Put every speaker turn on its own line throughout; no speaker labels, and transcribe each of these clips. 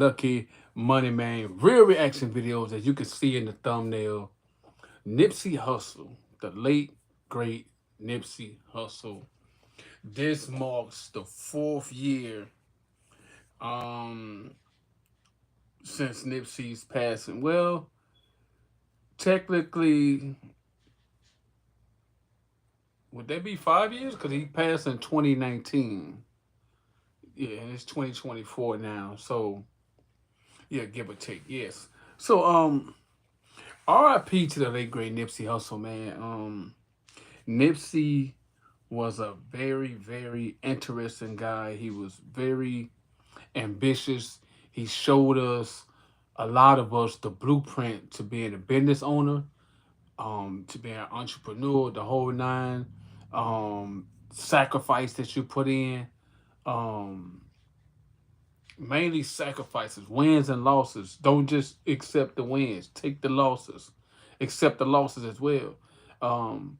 Lucky Money Man real reaction videos, as you can see in the thumbnail. Nipsey Hussle, the late great Nipsey Hussle. This marks the fourth year um since Nipsey's passing. Well, technically, would that be 5 years? Because he passed in 2019. Yeah, and it's 2024 now. So yeah, give or take. Yes. So R.I.P. to the late great Nipsey Hussle, man. Nipsey was a very, very interesting guy. He was very ambitious. He showed us, a lot of us, the blueprint to being a business owner, to being an entrepreneur, the whole nine. Sacrifice that you put in, um, mainly sacrifices, wins and losses. Don't just accept the wins. Take the losses. Accept the losses as well. Um,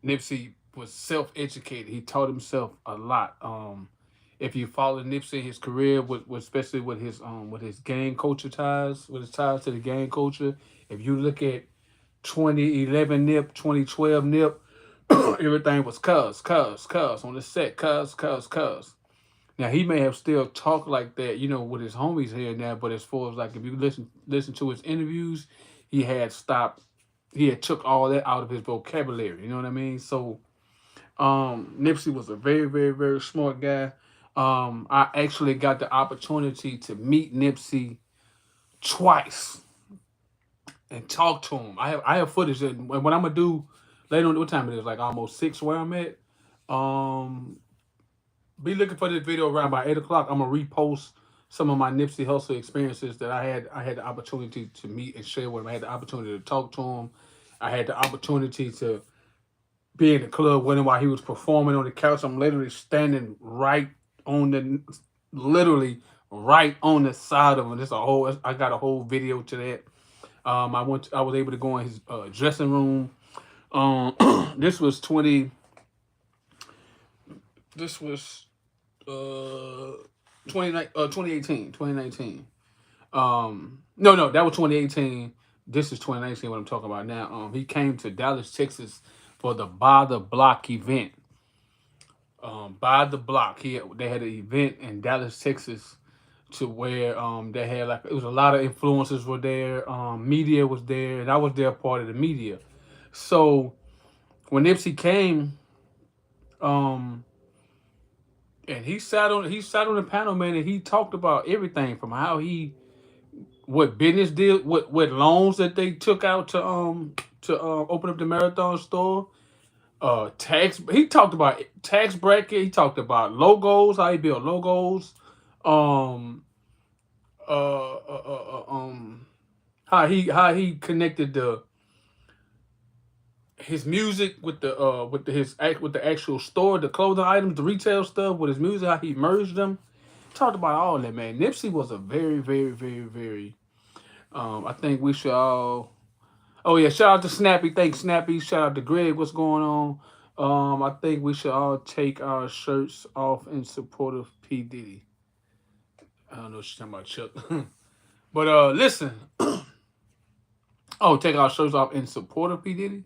Nipsey was self-educated. He taught himself a lot. If you follow Nipsey, his career, especially with his gang culture ties, with his ties to the gang culture. If you look at 2011 Nip, 2012 Nip, everything was cuz on the set, cuz. Now he may have still talked like that, with his homies here and there, but as far as like if you listen to his interviews, he had stopped. He had took all that out of his vocabulary. You know what I mean? So Nipsey was a very, very, very smart guy. I actually got the opportunity to meet Nipsey twice and talk to him. I have footage, and what I'm gonna do later on. What time it is? Like almost 6 where I'm at. Um, be looking for this video around by 8 o'clock. I'm gonna repost some of my Nipsey Hussle experiences that I had. I had the opportunity to meet and share with him. I had the opportunity to talk to him. I had the opportunity to be in the club with him while he was performing on the couch. I'm literally standing literally right on the side of him. I got a whole video to that. I was able to go in his dressing room. This was uh 2018, 2019. No, that was 2018. This is 2019. What I'm talking about now. He came to Dallas, Texas, for the By the Block event. By the Block, they had an event in Dallas, Texas, to where they had, like, it was a lot of influencers were there. Media was there, and I was there part of the media. So when Nipsey came, um, and he sat on the panel, man, and he talked about everything from how he what business deal, what loans that they took out to open up the marathon store. Tax. He talked about tax bracket. He talked about logos, how he built logos. Um, how he connected his music with the actual store, the clothing items, the retail stuff with his music. How he merged them. Talked about all that, man. Nipsey was a very, very, very, very. I think we should all. Oh yeah, shout out to Snappy. Thanks, Snappy. Shout out to Greg. What's going on? I think we should all take our shirts off in support of P Diddy. I don't know what she's talking about, Chuck. But listen. Oh, take our shirts off in support of P Diddy.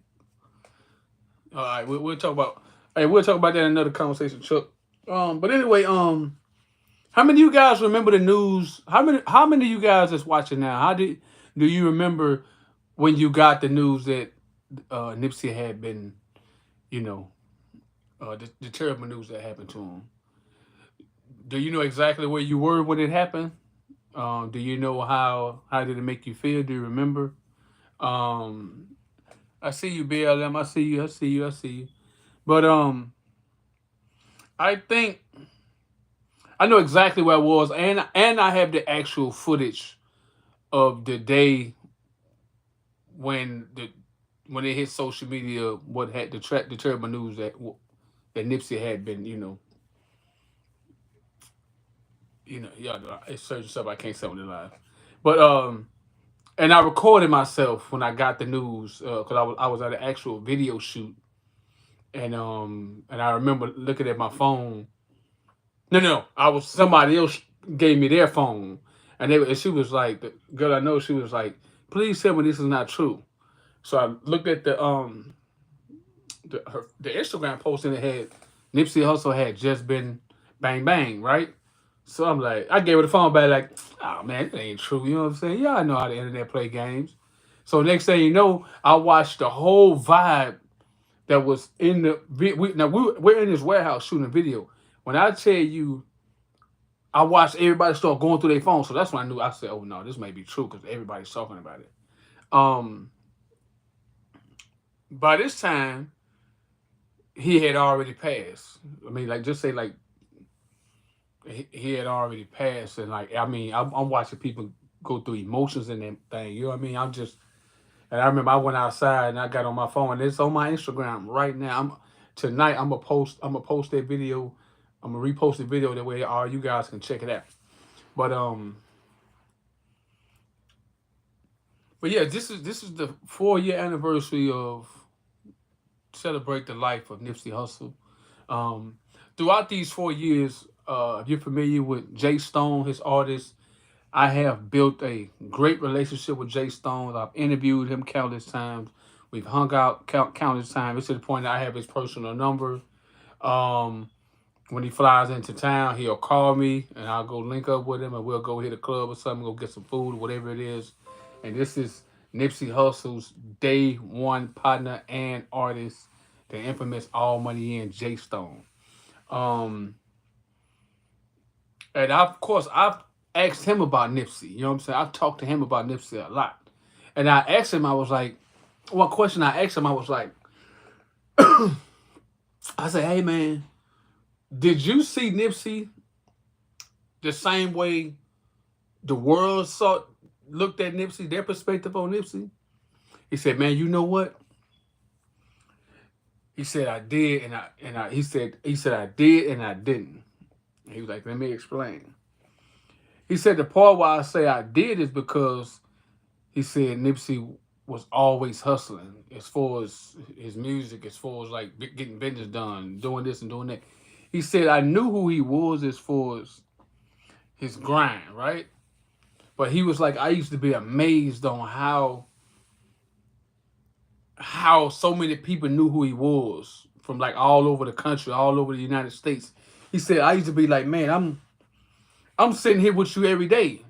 All right, we'll talk about. Hey, we'll talk about that in another conversation, Chuck. But anyway, how many of you guys remember the news? How many of you guys that's watching now? Do you remember when you got the news that Nipsey had been, you know, the terrible news that happened to him? Do you know exactly where you were when it happened? Do you know how did it make you feel? Do you remember? Um, I see you, BLM. I see you. I see you. I see you. But I think I know exactly where I was, and I have the actual footage of the day when the when it hit social media. What had the terrible news that Nipsey had been, yeah, it's certain stuff I can't say on the live, but and I recorded myself when I got the news because I was at an actual video shoot, and I remember looking at my phone. No, I was somebody else gave me their phone, and she was like, the girl I know, she was like, please tell me this is not true. So I looked at the Instagram post, and it had Nipsey Hussle had just been bang bang, right? So I'm like, I gave her the phone back, like, oh man, it ain't true. You know what I'm saying? Yeah, I know how the internet play games. So next thing you know, I watched the whole vibe that was in the we're in this warehouse shooting a video. When I tell you, I watched everybody start going through their phone, so that's when I knew. I said, "Oh no, this may be true," because everybody's talking about it. Um, by this time, he had already passed. I mean, like just say like he had already passed, and like I mean, I'm watching people go through emotions and that thing. You know what I mean? I'm just, and I remember I went outside and I got on my phone, and it's on my Instagram right now. Tonight. I'm gonna post that video. I'm gonna repost the video that way all you guys can check it out. But yeah, this is the 4 year anniversary of celebrate the life of Nipsey Hussle. Um, Throughout these 4 years, if you're familiar with Jay Stone, his artist, I have built a great relationship with Jay Stone. I've interviewed him countless times. We've hung out countless times. It's to the point that I have his personal number. Um, when he flies into town, he'll call me and I'll go link up with him and we'll go hit a club or something, go get some food, whatever it is. And this is Nipsey Hussle's day one partner and artist, the infamous All Money In Jay Stone. Um, and of course, I've asked him about Nipsey. You know what I'm saying? I've talked to him about Nipsey a lot. And I asked him, I was like, one question I asked him, I was like, I said, hey man, did you see Nipsey the same way the world looked at Nipsey, their perspective on Nipsey? He said, man, you know what? He said I did and I he said I did and I didn't. He was like, let me explain. He said the part why I say I did is because he said Nipsey was always hustling as far as his music, as far as like getting business done, doing this and doing that. He said I knew who he was as far as his grind, right? But he was like, I used to be amazed on how so many people knew who he was from like all over the country, all over the United States. He said, I used to be like, man, I'm sitting here with you every day.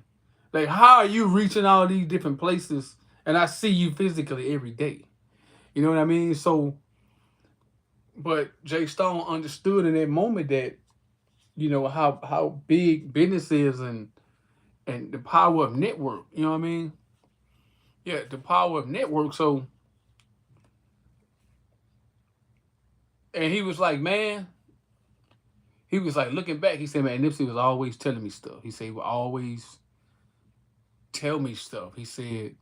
Like, how are you reaching all these different places and I see you physically every day? You know what I mean? So, but Jay Stone understood in that moment that, how big business is and the power of network. You know what I mean? Yeah, the power of network. So, and he was like, man, he was like looking back. He said, man, Nipsey was always telling me stuff. He said he would always tell me stuff. He said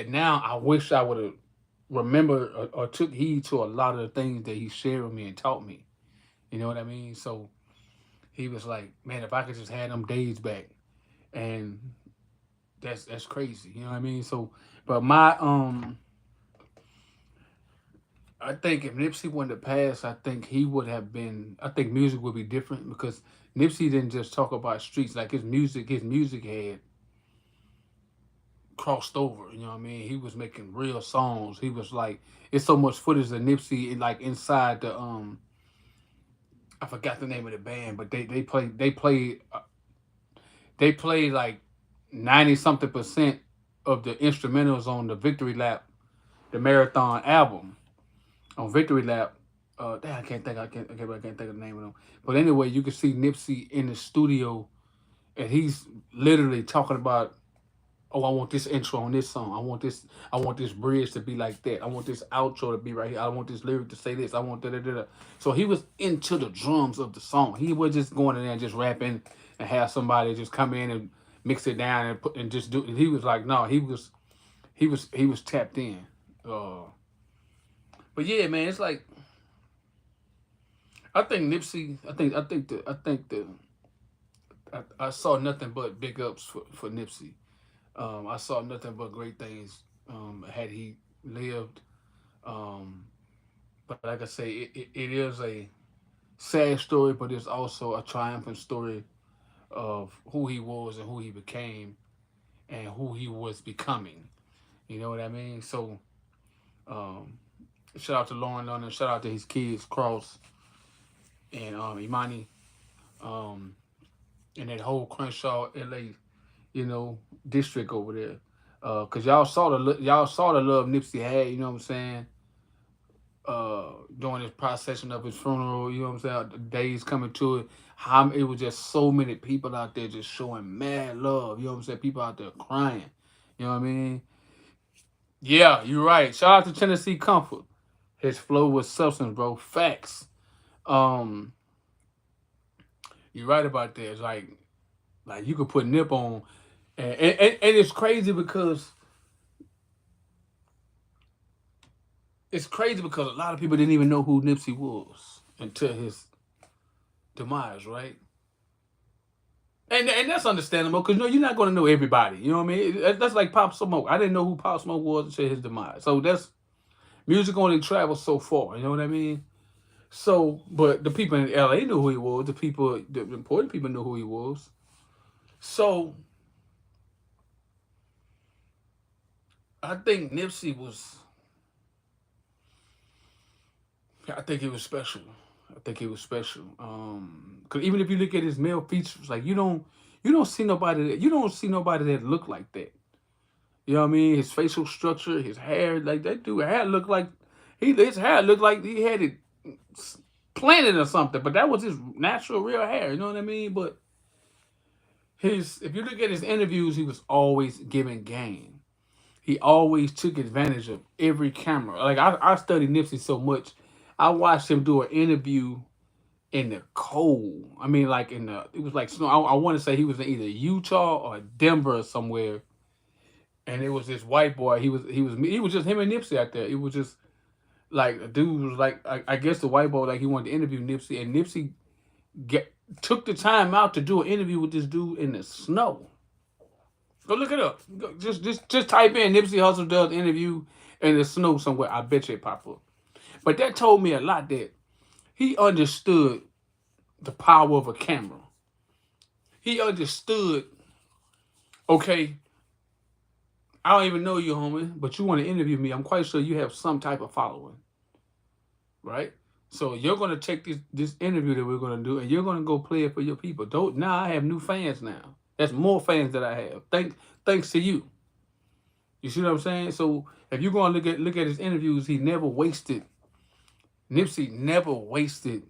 now I wish I would have remembered or took heed to a lot of the things that he shared with me and taught me. You know what I mean? So he was like, man, if I could just have them days back, and that's crazy. You know what I mean? So, but I think if Nipsey wouldn't have passed, I think he would have been. I think music would be different because Nipsey didn't just talk about streets. Like his music had crossed over. You know what I mean? He was making real songs. He was like, it's so much footage of Nipsey like inside the I forgot the name of the band, but they played like 90 something% of the instrumentals on the Victory Lap, the marathon album on Victory Lap. Damn, I can't think of the name of them. But anyway, you can see Nipsey in the studio, and he's literally talking about, oh, I want this intro on this song. I want this bridge to be like that. I want this outro to be right here. I want this lyric to say this. I want da da da. So he was into the drums of the song. He was just going in there and just rapping and have somebody just come in and mix it down and put and just do. And he was like, no, he was tapped in. Uh, but yeah, man, it's like I think Nipsey. I saw nothing but big ups for Nipsey. I saw nothing but great things had he lived. Um, but like I say, it is a sad story, but it's also a triumphant story of who he was and who he became and who he was becoming. You know what I mean? So, um, shout out to Lauren London. Shout out to his kids, Cross and Imani, um, and that whole Crenshaw, LA, district over there. Cause y'all saw the love Nipsey had. You know what I'm saying? During this procession of his funeral, you know what I'm saying? The days coming to it, how it was just so many people out there just showing mad love. You know what I'm saying? People out there crying. You know what I mean? Yeah, you're right. Shout out to Tennessee Comfort. His flow was substance, bro. Facts. Um, you're right about that. It's like you could put Nip on, and it's crazy because a lot of people didn't even know who Nipsey was until his demise, right? And that's understandable because you're not going to know everybody. You know what I mean? That's like Pop Smoke. I didn't know who Pop Smoke was until his demise. So that's music only travels so far. You know what I mean? So, but the people in LA knew who he was. The important people knew who he was. So I think Nipsey was. I think he was special. I think he was special. Cause even if you look at his male features, like you don't see nobody that look like that. You know what I mean? His facial structure, his hair, like that dude hair looked like his hair looked like he had it planted or something, but that was his natural real hair. You know what I mean? But if you look at his interviews, he was always giving game. He always took advantage of every camera. Like I studied Nipsey so much, I watched him do an interview in the cold. I mean, like it was like snow. I want to say he was in either Utah or Denver or somewhere, and it was this white boy. He was just him and Nipsey out there. It was just like a dude was like I guess the white boy like he wanted to interview Nipsey, and Nipsey get took the time out to do an interview with this dude in the snow. Go look it up. Just type in Nipsey Hussle does interview in the snow somewhere. I bet you it pop up. But that told me a lot that he understood the power of a camera. He understood, okay, I don't even know you, homie, but you want to interview me. I'm quite sure you have some type of following, right? So you're gonna take this interview that we're gonna do, and you're gonna go play it for your people. Don't now I have new fans now. That's more fans that I have. Thanks to you. You see what I'm saying? So if you're gonna look at his interviews, Nipsey never wasted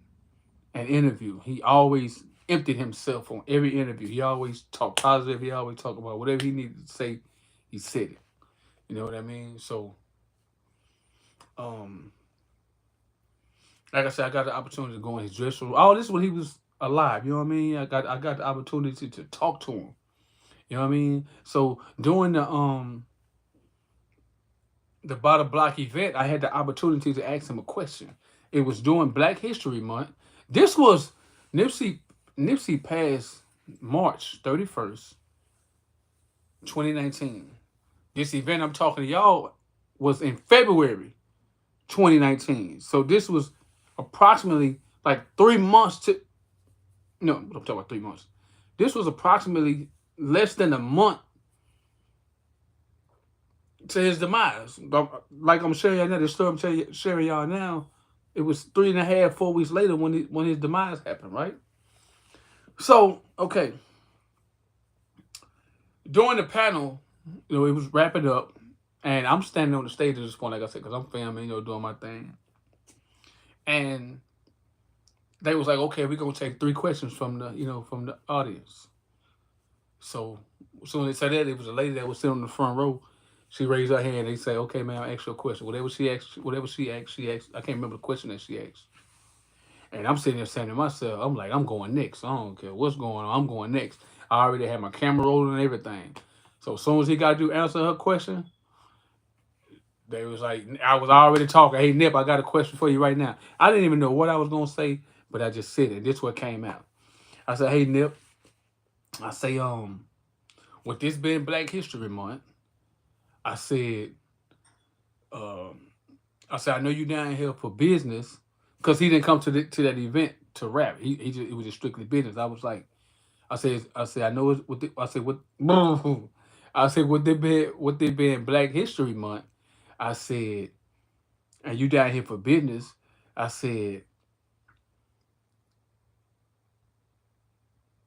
an interview. He always emptied himself on every interview. He always talked positive. He always talked about whatever he needed to say. He said it. You know what I mean? So, um, like I said, I got the opportunity to go in his dressing room. All this when he was alive. You know what I mean? I got the opportunity to talk to him. You know what I mean? So during the Bottom Block event, I had the opportunity to ask him a question. It was during Black History Month. This was Nipsey. Nipsey passed March 31st, 2019. This event I'm talking to y'all was in February 2019. So this was approximately like 3 months to. No, I'm talking about 3 months. This was approximately less than a month to his demise. Like I'm sharing y'all now, the story I'm sharing y'all now, it was 3.5, 4 weeks later when his demise happened, right? So, okay. During the panel, it was wrapping up, and I'm standing on the stage at this point, like I said, because I'm filming, doing my thing. And they was like, okay, we're gonna take 3 questions from the audience. So as soon as they said that, it was a lady that was sitting on the front row. She raised her hand. They say, "Okay, ma'am, ask your question." Whatever she asked. She asked. I can't remember the question that she asked. And I'm sitting there saying to myself, "I'm like, I'm going next. I don't care what's going on. I'm going next." I already had my camera rolling and everything. So as soon as he got to answer her question, they was like, I was already talking. Hey, Nip, I got a question for you right now. I didn't even know what I was gonna say, but I just said it. This what came out. I said, "Hey, Nip." I say, with this being Black History Month, I said, um, I know you down here for business, because he didn't come to that event to rap. It was just strictly business. I was like, I know it's what I said what I said what they been Black History Month. I said, and you down here for business. I said,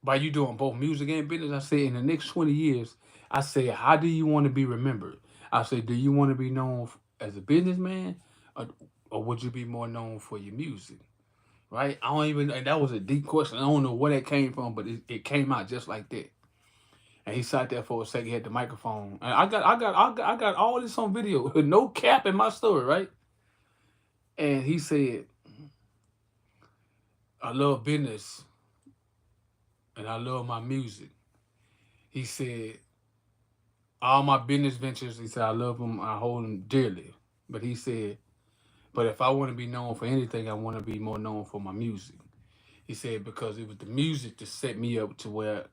by you doing both music and business, I said in the next 20 years, I said, how do you want to be remembered? I said, do you want to be known as a businessman, or, or would you be more known for your music? Right? I don't even. And that was a deep question. I don't know where that came from, but it came out just like that. And he sat there for a second, he had the microphone, and I got all this on video, no cap in my story, right? And he said, I love business and I love my music. He said, all my business ventures, he said, I love them, I hold them dearly. But he said, but if I want to be known for anything, I want to be more known for my music. He said, because it was the music that set me up to where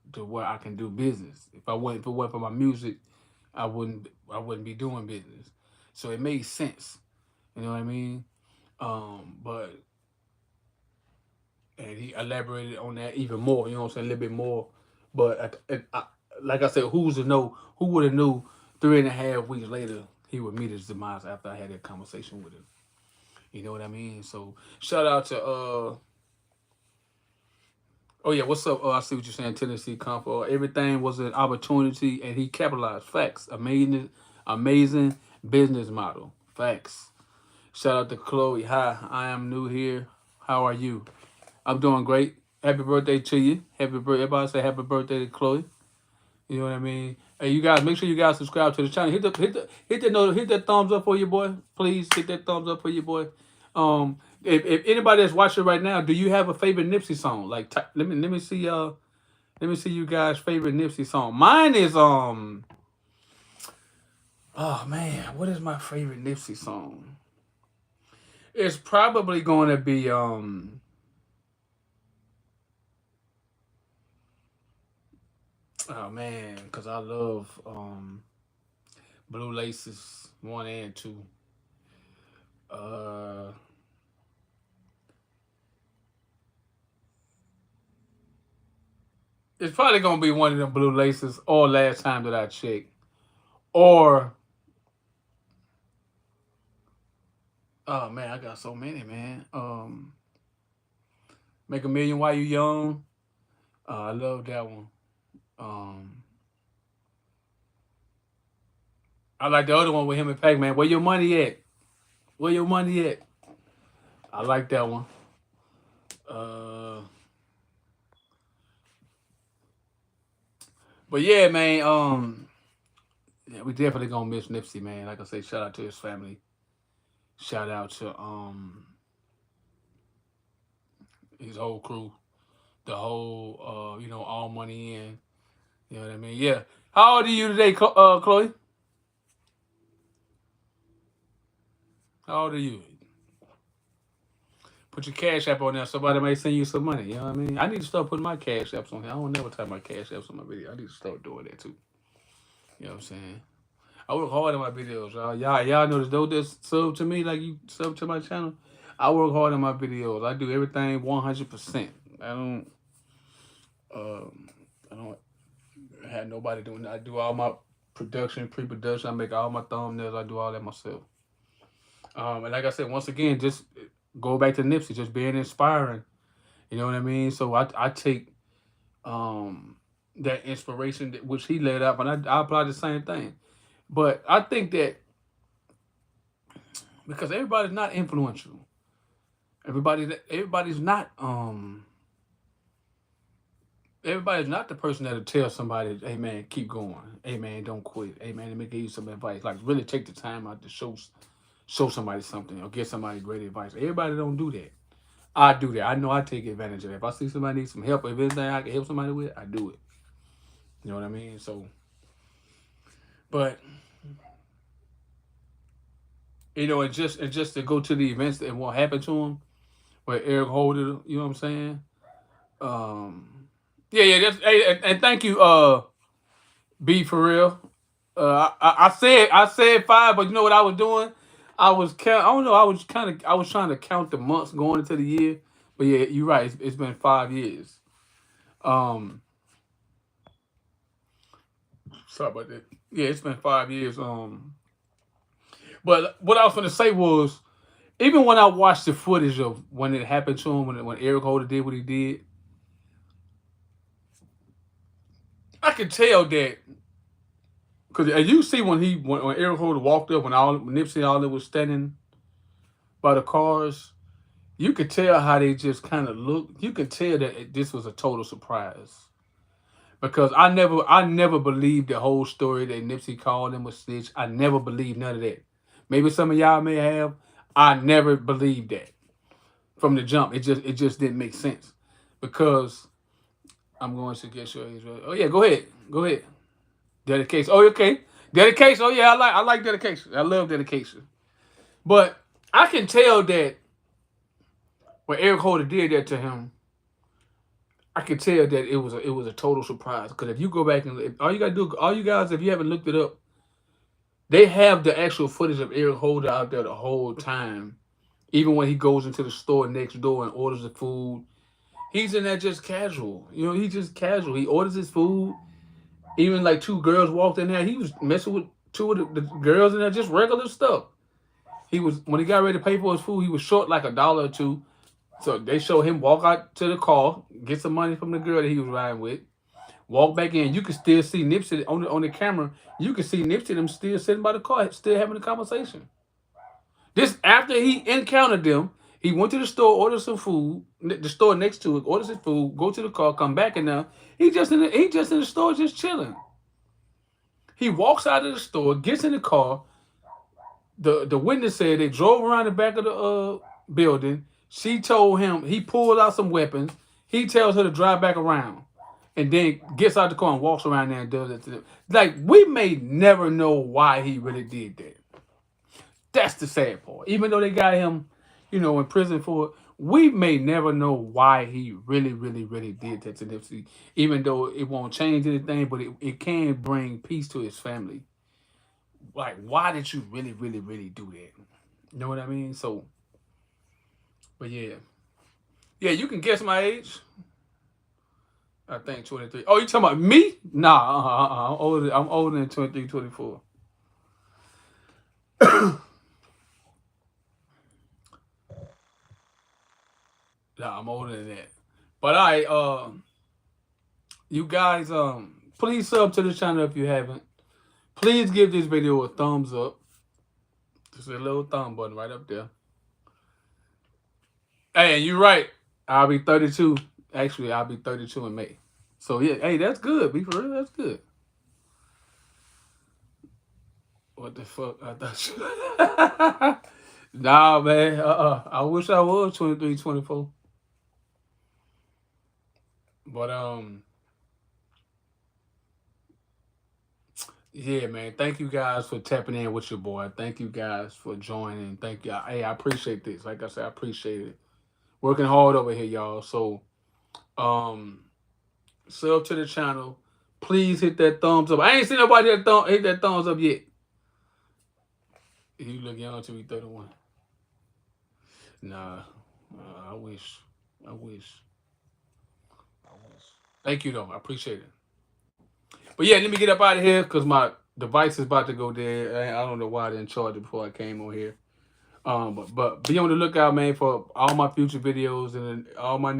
I can do business. If it wasn't for my music, I wouldn't be doing business. So it made sense. You know what I mean? But and he elaborated on that even more. You know what I'm saying? A little bit more. But like I said, who's to know? Who would have knew 3.5 weeks later he would meet his demise after I had that conversation with him? You know what I mean? So shout out to oh yeah, what's up? I see what you're saying. Tennessee Comfort. Everything was an opportunity, and he capitalized. Facts. Amazing business model. Facts. Shout out to Chloe. Hi, I am new here. How are you? I'm doing great. Happy birthday to you. Happy birthday. Everybody say happy birthday to Chloe. You know what I mean? Hey, you guys, make sure you guys subscribe to the channel. Hit that thumbs up for your boy. Please hit that thumbs up for your boy. If anybody that's watching right now, do you have a favorite Nipsey song? Like, let me see let me see you guys' favorite Nipsey song. Mine is oh man, what is my favorite Nipsey song? It's probably going to be oh man, because I love Blue Laces 1 and 2. Uh, it's probably gonna be one of them Blue Laces or Last Time That I Checked. Or oh man, I got so many, man. Make a Million While You Young. I love that one. Um, I like the other one with him and Pac Man. Where your money at? Where your money at? I like that one. Uh, but yeah, man. Yeah, we definitely gonna miss Nipsey, man. Like I say, shout out to his family. Shout out to his whole crew, the whole all money in. You know what I mean? Yeah. How old are you today, Chloe? How old are you? Put your cash app on there. Somebody may send you some money. You know what I mean? I need to start putting my cash apps on here. I don't never type my cash apps on my video. I need to start doing that too. You know what I'm saying? I work hard on my videos, y'all. Y'all know this. Those that sub to me, like you sub to my channel, I work hard on my videos. I do everything 100%. Um, I don't have nobody doing that. I do all my production, pre-production. I make all my thumbnails. I do all that myself. And like I said, once again, just go back to Nipsey, just being inspiring. You know what I mean? So I take that inspiration which he laid out, and I apply the same thing. But I think that because everybody's not influential, everybody's not everybody's not the person that'll tell somebody, hey man, keep going. Hey man, don't quit. Hey man, let me give you some advice. Like really take the time out to show somebody something or give somebody great advice. Everybody don't do that. I do that. I know I take advantage of it. If I see somebody needs some help, if anything I can help somebody with, I do it. You know what I mean? So, but and just to go to the events and what happened to him, where Eric Holder, you know what I'm saying? Yeah, yeah. Hey, and thank you, B for real. I said 5, but you know what I was doing? I was count. I don't know. I was trying to count the months going into the year. But yeah, you're right. It's been 5 years. Um, Sorry about that. Yeah, it's been 5 years. But what I was going to say was, even when I watched the footage of when it happened to him, when Eric Holder did what he did, I could tell that, because as you see when Eric Holder walked up, when Nipsey and all that was standing by the cars, you could tell how they just kind of looked. You could tell that this was a total surprise. Because I never believed the whole story that Nipsey called him a snitch. I never believed none of that. Maybe some of y'all may have. I never believed that from the jump. It just didn't make sense. Because I'm going to get your age. Oh yeah, go ahead. Go ahead. Dedication. Oh, okay. Dedication. Oh yeah, I like dedication. I love dedication. But I can tell that when Eric Holder did that to him, I could tell that it was a total surprise. Because if you go back and all you gotta do, all you guys, if you haven't looked it up, they have the actual footage of Eric Holder out there the whole time. Even when he goes into the store next door and orders the food, he's in there just casual. He's just casual. He orders his food. Even like two girls walked in there, he was messing with two of the girls in there, just regular stuff. When he got ready to pay for his food, he was short like $1 or $2. So they show him walk out to the car, get some money from the girl that he was riding with, walk back in. You can still see Nipsey on the camera. You can see Nipsey them still sitting by the car, still having a conversation. This after he encountered them, he went to the store, ordered some food. The store next to it, orders his food, go to the car, come back, and now he just in the store, just chilling. He walks out of the store, gets in the car. The witness said they drove around the back of the building. She told him, he pulled out some weapons. He tells her to drive back around. And then gets out the car and walks around there and does it to them. Like, we may never know why he really did that. That's the sad part. Even though they got him, in prison for it, we may never know why he really, really, really did that to Nipsey. Even though it won't change anything, but it can bring peace to his family. Like, why did you really, really, really do that? You know what I mean? So, but yeah. Yeah, you can guess my age. I think 23. Oh, you talking about me? Nah, I'm older than 23, 24. Nah, I'm older than that. But all right, you guys, please sub to the channel if you haven't. Please give this video a thumbs up. Just a little thumb button right up there. Hey, and you're right. I'll be 32. Actually, I'll be 32 in May. So yeah, hey, that's good. Be for real, that's good. What the fuck? I thought you... Nah, man. I wish I was 23, 24. But yeah, man. Thank you guys for tapping in with your boy. Thank you guys for joining. Thank you. Hey, I appreciate this. Like I said, I appreciate it. Working hard over here, y'all. So sub to the channel. Please hit that thumbs up. I ain't seen nobody hit that thumbs up yet. You look young to be 31. Nah, I wish. Thank you, though. I appreciate it. But yeah, let me get up out of here because my device is about to go dead. I don't know why I didn't charge it before I came on here. But be on the lookout, man, for all my future videos and all my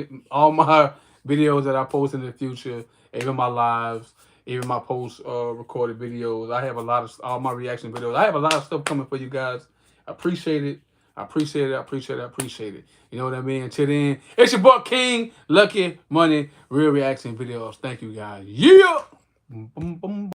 videos that I post in the future, even my lives, even my post recorded videos. I have all my reaction videos. I have a lot of stuff coming for you guys. I appreciate it. I appreciate it. You know what I mean? Until then, it's your boy King Lucky Money, real reaction videos. Thank you guys. Yeah. Boom, boom, boom.